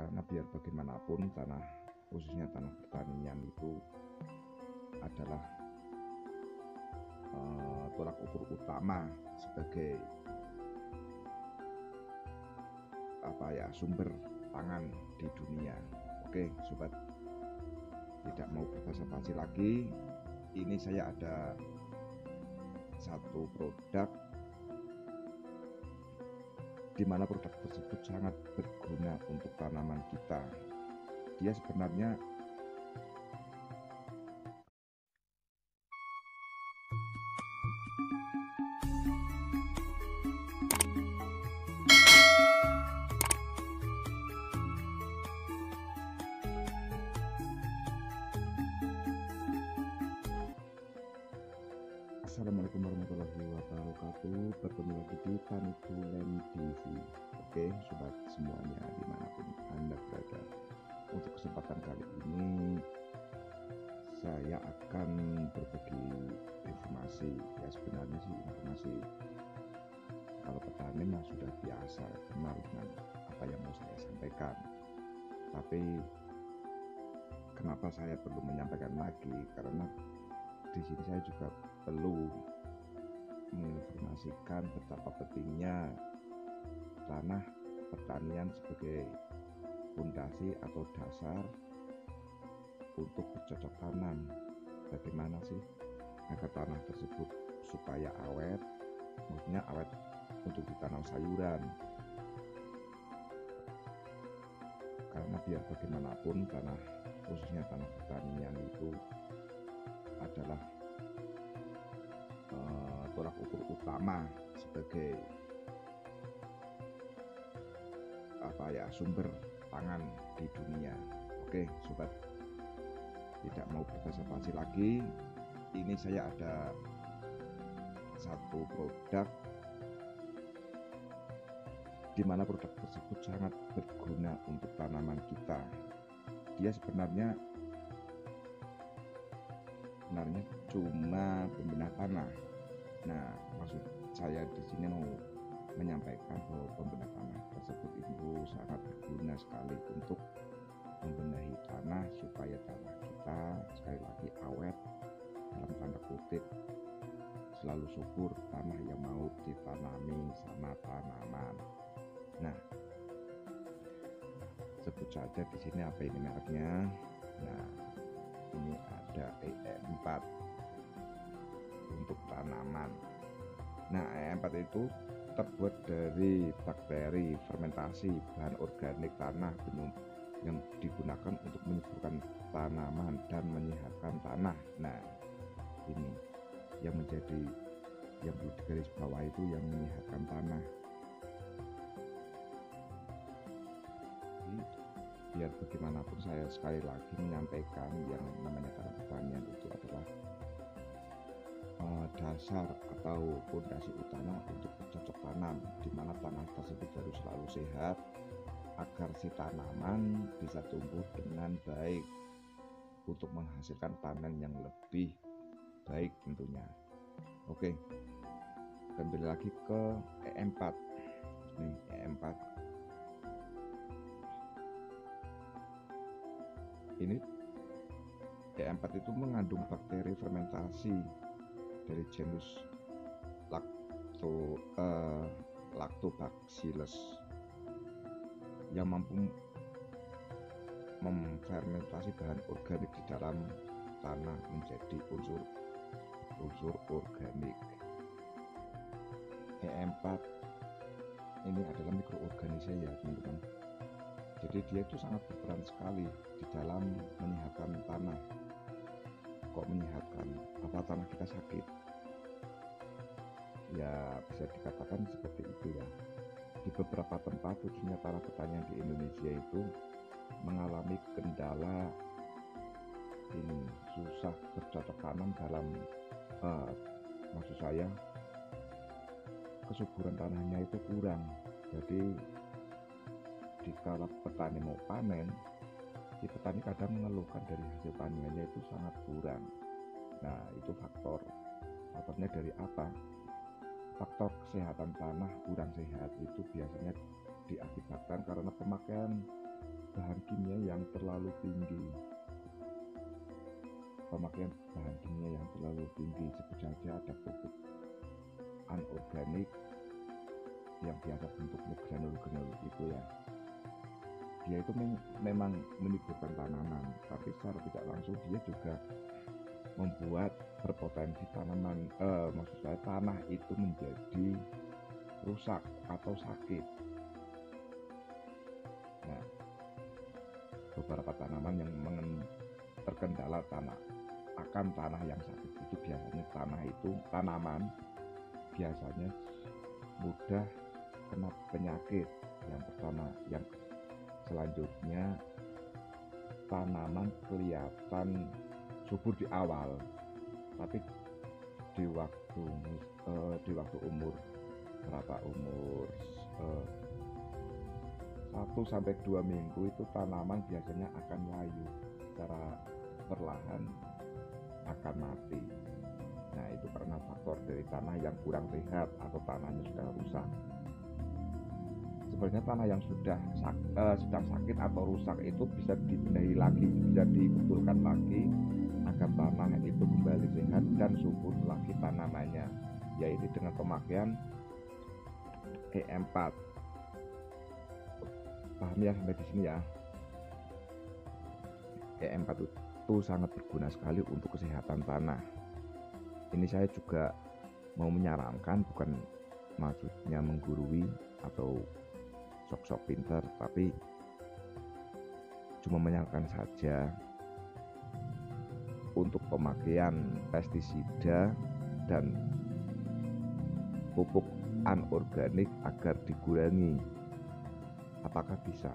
karena biar bagaimanapun tanah, khususnya tanah pertanian itu adalah tolak ukur utama sebagai sumber pangan di dunia. Oke sobat, tidak mau berbasa-basi lagi, ini saya ada satu produk di mana produk tersebut sangat berguna untuk tanaman kita. Dia sebenarnya Assalamualaikum warahmatullahi wabarakatuh. Bertemu lagi di Tani Tulen TV. Oke sobat semuanya dimanapun Anda berada, untuk kesempatan kali ini saya akan berbagi informasi. Ya sebenarnya sih informasi kalau petani mah sudah biasa kenal dengan apa yang mau saya sampaikan, tapi kenapa saya perlu menyampaikan lagi, karena di sini saya juga perlu menginformasikan betapa pentingnya tanah pertanian sebagai fondasi atau dasar untuk bercocok tanam. Bagaimana sih agar tanah tersebut supaya awet, maksudnya awet untuk ditanam sayuran, karena biar bagaimanapun tanah, khususnya tanah pertanian itu adalah tolak ukur utama sebagai sumber pangan di dunia. Oke sobat, tidak mau berbasa-basi lagi, ini saya ada satu produk di mana produk tersebut sangat berguna untuk tanaman kita. Dia sebenarnya cuma pembedah tanah. Nah, maksud saya di sini mau menyampaikan bahwa pembedah tanah tersebut itu sangat berguna sekali untuk membenahi tanah supaya tanah kita sekali lagi awet, dalam tanda kutip selalu subur tanah yang mau ditanami sama tanaman. Nah, sebut saja di sini apa ini mereknya. Nah, ini ada EM4 untuk tanaman. Nah, EM4 itu terbuat dari bakteri fermentasi bahan organik tanah yang digunakan untuk menyuburkan tanaman dan menyehatkan tanah. Nah, ini yang menjadi yang perlu digaris bawah itu, yang menyehatkan tanah. Biar bagaimanapun saya sekali lagi menyampaikan yang namanya tanah pertanian itu adalah dasar atau fondasi utama untuk bercocok tanam, di mana tanah tersebut harus selalu sehat agar si tanaman bisa tumbuh dengan baik untuk menghasilkan panen yang lebih baik tentunya. Oke, kembali lagi ke EM4. Nih EM4 ini, EM4 itu mengandung bakteri fermentasi dari genus Lactobacillus yang mampu memfermentasi bahan organik di dalam tanah menjadi unsur organik. EM4 ini adalah mikroorganisme ya teman-teman. Jadi dia itu sangat berperan sekali di dalam menyehatkan tanah. Kok menyehatkan? Apa tanah kita sakit? Ya bisa dikatakan seperti itu ya. Di beberapa tempat, khususnya tanah pertanian di Indonesia itu mengalami kendala ini, susah bercocok tanam dalam maksud saya kesuburan tanahnya itu kurang. Jadi jika petani mau panen, si petani kadang mengeluhkan dari hasil panennya itu sangat kurang. Nah, itu faktornya dari apa? Faktor kesehatan tanah kurang sehat itu biasanya diakibatkan karena pemakaian bahan kimia yang terlalu tinggi. Pemakaian bahan kimia yang terlalu tinggi, sebut saja ada pupuk anorganik yang biasa bentuknya granul-granul itu ya. Dia itu memang menyuburkan tanaman, tapi secara tidak langsung dia juga membuat berpotensi maksud saya tanah itu menjadi rusak atau sakit. Nah, beberapa tanaman yang terkendala tanah yang sakit itu biasanya tanaman biasanya mudah kena penyakit. Yang pertama, yang selanjutnya tanaman kelihatan subur di awal, tapi di waktu umur 1-2 minggu itu tanaman biasanya akan layu, secara perlahan akan mati. Nah, itu karena faktor dari tanah yang kurang sehat atau tanahnya sudah rusak. Sebenarnya tanah yang sedang sakit atau rusak itu bisa dibenahi lagi, bisa dibetulkan lagi agar tanah itu kembali sehat dan subur lagi tanamannya, yaitu dengan pemakaian E4. Paham ya sampai di sini ya? E4 itu sangat berguna sekali untuk kesehatan tanah. Ini saya juga mau menyarankan, bukan maksudnya menggurui atau sok-sok pintar, tapi cuma menyarankan saja untuk pemakaian pestisida dan pupuk anorganik agar dikurangi. Apakah bisa?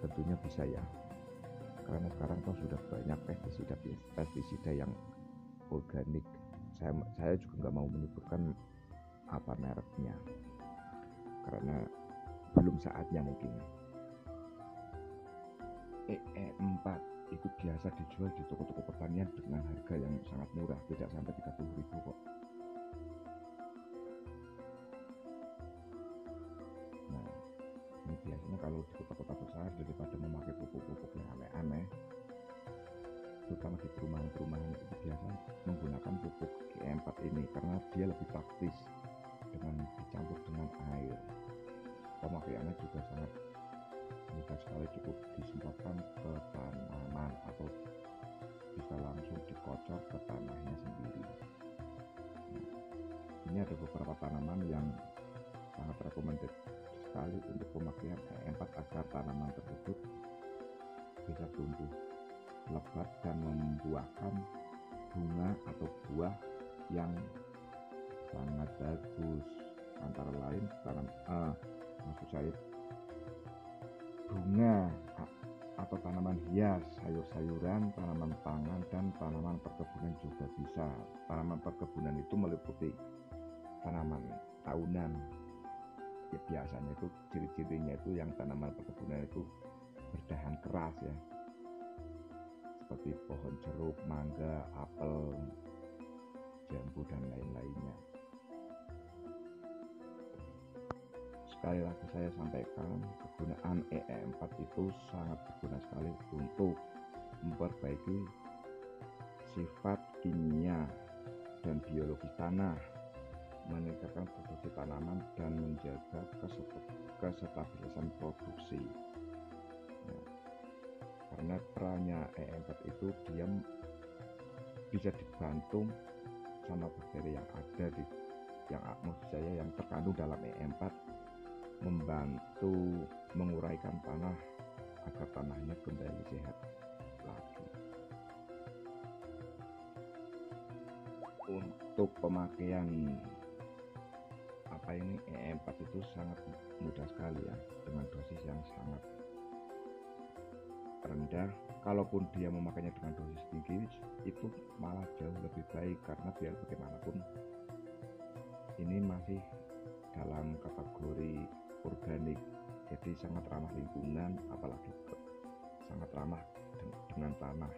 Tentunya bisa ya, karena sekarang toh sudah banyak pestisida yang organik. Saya juga nggak mau menyebutkan apa mereknya karena belum saatnya mungkin. E4 itu biasa dijual di toko-toko pertanian dengan harga yang sangat murah, tidak sampai 30.000 kok. Nah, ini biasanya kalau di kota-kota besar, daripada memakai pupuk-pupuk yang aneh-aneh, terutama di perumahan-perumahan, itu biasa menggunakan pupuk E4 ini karena dia lebih praktis dengan dicampur dengan air. Pemakaiannya juga sangat mudah sekali, cukup disemprotkan ke tanaman atau bisa langsung dikocok ke tanahnya sendiri. Nah, ini ada beberapa tanaman yang sangat recommended sekali untuk pemakaian E4 agar tanaman tersebut bisa tumbuh lebat dan membuahkan bunga atau buah yang sangat bagus. Antara lain maksud saya bunga atau tanaman hias, sayur-sayuran, tanaman pangan, dan tanaman perkebunan juga bisa. Tanaman perkebunan itu meliputi tanaman tahunan. Ya, biasanya itu ciri-cirinya itu yang tanaman perkebunan itu berdahan keras ya, seperti pohon jeruk, mangga, apel, jambu, dan lain-lainnya. Sekali lagi saya sampaikan, kegunaan E4 itu sangat berguna sekali untuk memperbaiki sifat kimia dan biologis tanah, meningkatkan produksi tanaman, dan menjaga kestabilisan produksi. Nah, karena perannya E4 itu dia bisa dibantu sama bakteri yang ada maksud saya yang terkandung dalam E4, membantu menguraikan tanah agar tanahnya kembali sehat lagi. Untuk pemakaian E4 itu sangat mudah sekali ya, dengan dosis yang sangat rendah. Kalaupun dia memakainya dengan dosis tinggi, itu malah jauh lebih baik, karena biar bagaimanapun ini masih dalam kategori organik, jadi sangat ramah lingkungan, apalagi sangat ramah dengan tanah.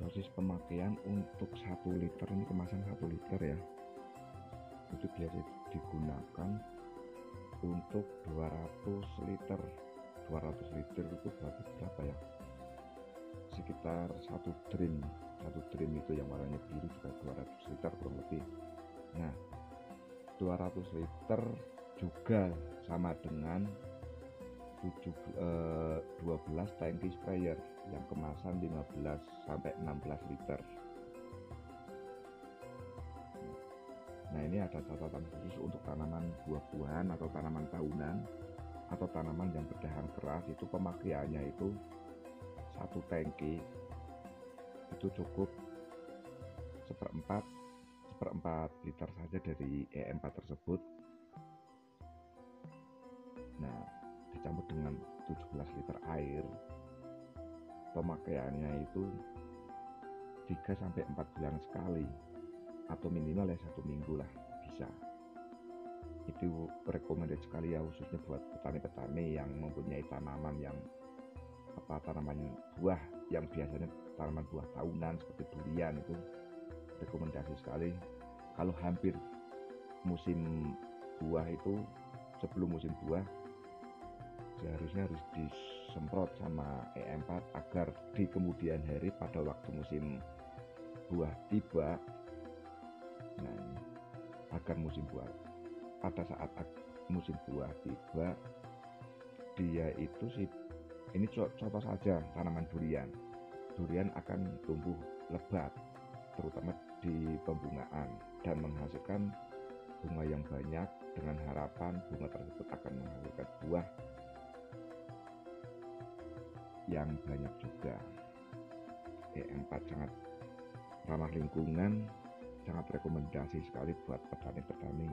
Dosis pemakaian untuk 1 liter, ini kemasan 1 liter ya, itu biasa digunakan untuk 200 liter. 200 liter itu berarti berapa ya, sekitar satu drum itu yang warnanya biru juga 200 liter kurang lebih. Nah 200 liter juga sama dengan 12 tangki sprayer yang kemasan 15 sampai 16 liter. Nah ini ada catatan khusus untuk tanaman buah-buahan atau tanaman tahunan atau tanaman yang berdahan keras, itu pemakaiannya itu satu tangki itu cukup seperempat liter saja dari E4 tersebut. Nah dicampur dengan 17 liter air, pemakaiannya itu 3-4 bulan sekali atau minimal ya 1 minggu lah bisa. Itu rekomendasi sekali ya, khususnya buat petani-petani yang mempunyai tanaman yang tanaman buah yang biasanya tanaman buah tahunan seperti durian, itu rekomendasi sekali. Kalau hampir musim buah itu, sebelum musim buah seharusnya harus disemprot sama E4 agar di kemudian hari pada waktu musim buah tiba, nah agar musim buah pada saat musim buah tiba, dia itu sih, ini contoh saja tanaman durian akan tumbuh lebat terutama di pembungaan dan menghasilkan bunga yang banyak, dengan harapan bunga tersebut akan menghasilkan buah yang banyak juga. E4 sangat ramah lingkungan, sangat rekomendasi sekali buat petani-petani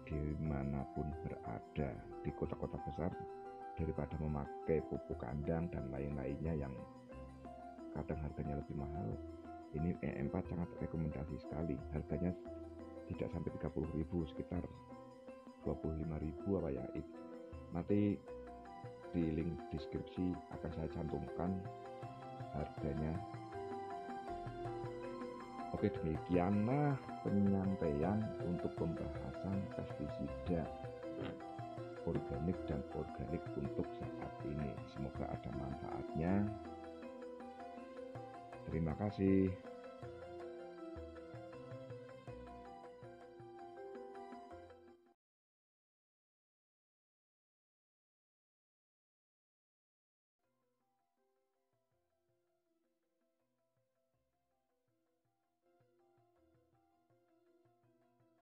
dimanapun berada. Di kota-kota besar, daripada memakai pupuk kandang dan lain-lainnya yang kadang harganya lebih mahal, ini E4 sangat rekomendasi sekali. Harganya tidak sampai 30.000, sekitar 25.000 apa ya, nanti di link deskripsi akan saya cantumkan harganya. Oke, demikianlah penyampaian untuk pembahasan pestisida organik dan organik untuk saat ini. Semoga ada manfaatnya. Terima kasih.